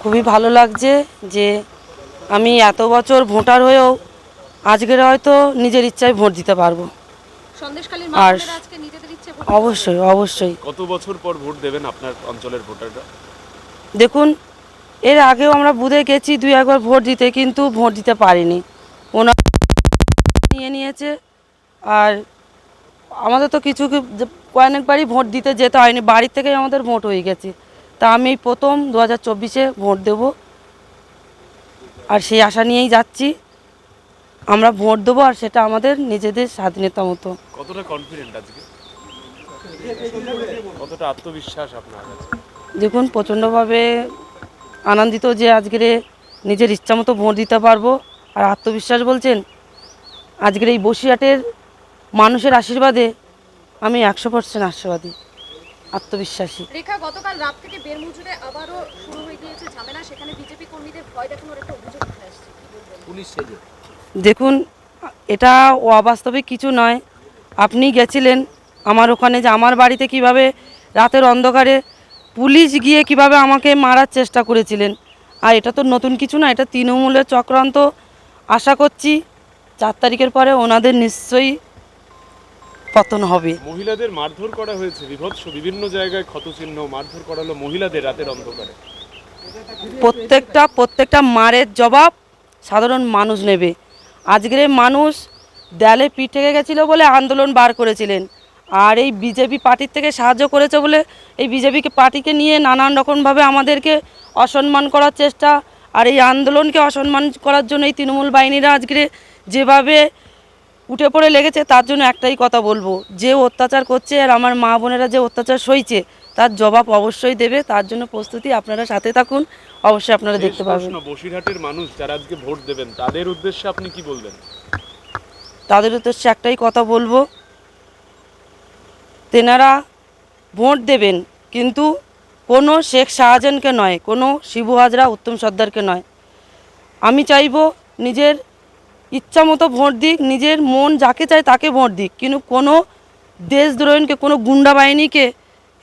খুবই ভালো লাগছে যে আমি এত বছর ভোটার হয়েও আজকের হয়তো নিজের ইচ্ছায় ভোট দিতে পারবো। আর অবশ্যই অবশ্যই কত বছর পর ভোট দেবেন আপনার অঞ্চলের ভোটাররা? দেখুন, এর আগেও আমরা বুথে গেছি 2-1বার ভোট দিতে, কিন্তু ভোট দিতে পারিনি। ওনারা নিয়ে নিয়েছে। আর আমাদের তো কয়েকবারই ভোট দিতে যেতে হয়নি, বাড়ির থেকেই আমাদের ভোট হয়ে গেছে। তা আমি প্রথম 2024-এ ভোট দেব, আর সেই আশা নিয়েই যাচ্ছি। আমরা ভোট দেবো, আর সেটা আমাদের নিজেদের স্বাধীনতা মতো। কতটা কনফিডেন্ট আজকে, কতটা আত্মবিশ্বাস আপনার কাছে? দেখুন, প্রচণ্ডভাবে আনন্দিত যে আজকের নিজের ইচ্ছা মতো ভোট দিতে পারবো। আর আত্মবিশ্বাস বলছেন, আজকের এই বসিরহাটের মানুষের আশীর্বাদে আমি 100% আশাবাদী, আত্মবিশ্বাসী। রেখা, গতকাল রাত থেকে বেরমুজুরে আবারও শুরু হয়ে গিয়েছে ঝামেলা, সেখানে বিজেপি কর্মীদের ভয় দেখানোর একটা অভিযোগ উঠে আসছে। পুলিশ সেজে। দেখুন, এটা অবাস্তবিক কিছু নয়। আপনি গেছিলেন আমার ওখানে, যে আমার বাড়িতে কিভাবে রাতের অন্ধকারে পুলিশ গিয়ে কিভাবে আমাকে মারার চেষ্টা করেছিলেন। আর এটা তো নতুন কিছু না, এটা তৃণমূলের চক্রান্ত। আশা করছি 4 তারিখের পরে ওনাদের নিশ্চয়ই পতন হবে। মহিলাদের মারধর করা হয়েছে, বিভৎস, বিভিন্ন জায়গায় ক্ষতচিহ্ন, মারধর করা হলো মহিলাদের রাতের অন্ধকারে। প্রত্যেকটা মারের জবাব সাধারণ মানুষ নেবে। আজকের মানুষ দেয়ালে পিঠ থেকে গেছিলো বলে আন্দোলন বার করেছিলেন, আর এই বিজেপি পার্টির থেকে সাহায্য করেছে বলে এই বিজেপি পার্টিকে নিয়ে নানান রকমভাবে আমাদেরকে অসম্মান করার চেষ্টা। আর এই আন্দোলনকে অসম্মান করার জন্য এই তৃণমূল বাহিনীরা আজকে যেভাবে উঠে পড়ে লেগেছে, তার জন্য একটাই কথা বলবো, যে অত্যাচার করছে আর আমার মা বোনেরা যে অত্যাচার সইছে, তার জবাব অবশ্যই দেবে। তার জন্য প্রস্তুতি, আপনারা সাথে থাকুন, অবশ্যই আপনারা দেখতে পাবেন। বসিরহাটের মানুষ যারা আজকে ভোট দেবেন, তাদের উদ্দেশ্যে আপনি কি বলবেন? তাদের উদ্দেশ্যে একটাই কথা বলবো, তেনারা ভোট দেবেন, কিন্তু কোনো শেখ শাহজাহানকে নয়, কোনো শিবু হাজরা, উত্তম সর্দারকে নয়। আমি চাইবো নিজের ইচ্ছা মতো ভোট দিক, নিজের মন যাকে চায় তাকে ভোট দিক, কিন্তু কোনো দেশদ্রোহীকে, কোনো গুন্ডা বাহিনীকে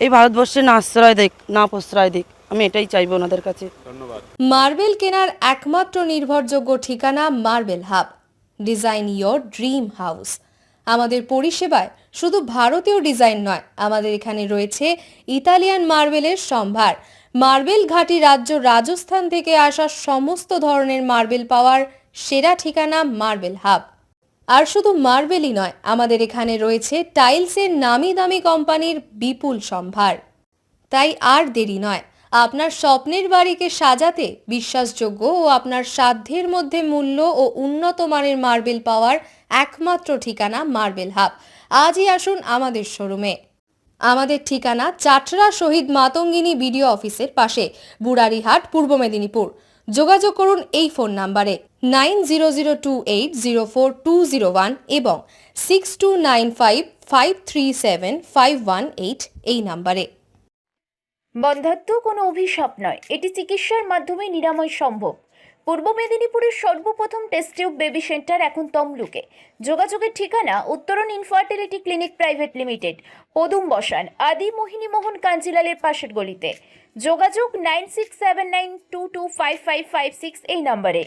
এই ভারতবর্ষে না আশ্রয় দিক, না প্রশ্রয় দিক। আমি এটাই চাইবো ওনাদের কাছে। ধন্যবাদ। মার্বেল কেনার একমাত্র নির্ভরযোগ্য ঠিকানা marble hub. Design your dream house. আমাদের পরিষেবায় শুধু ভারতীয় ডিজাইন নয়, আমাদের এখানে রয়েছে ইতালিয়ান মার্বেলের সম্ভার। মার্বেল ঘাঁটি রাজ্য রাজস্থান থেকে আসা সমস্ত ধরনের মার্বেল পাওয়ার সেরা ঠিকানা মার্বেল হাব। আর শুধু মার্বেলই নয়, আমাদের এখানে রয়েছে টাইলসের নামি দামি কোম্পানির বিপুল সম্ভার। তাই আর দেরি নয়, আপনার স্বপ্নের বাড়িকে সাজাতে বিশ্বাসযোগ্য ও আপনার সাধ্যের মধ্যে মূল্য ও উন্নত মানের মার্বেল পাওয়ার একমাত্র ঠিকানা মার্বেল হাব। আজই আসুন আমাদের শোরুমে। আমাদের ঠিকানা চাটরা শহীদ মাতঙ্গিনী বিডিও অফিসের পাশে, বুড়ারিহাট, পূর্ব মেদিনীপুর। যোগাযোগ করুন এই ফোন নাম্বারে 9002804201 এবং 6295537518 এই নাম্বারে। বন্ধ্যাত্ব কোনো অভিশাপ নয়, এটি চিকিৎসার মাধ্যমে নিরাময় সম্ভব। পূর্ব মেদিনীপুরের সর্বপ্রথম টেস্ট টিউব বেবি সেন্টার এখন তমলুকে। যোগাযোগের ঠিকানা উত্তরণ ইনফার্টিলিটি ক্লিনিক প্রাইভেট লিমিটেড, পদুম বসান, আদি মোহিনী মোহন কাঞ্জিলালের পাশের গলিতে। যোগাযোগ 9679225556 এই নম্বরে।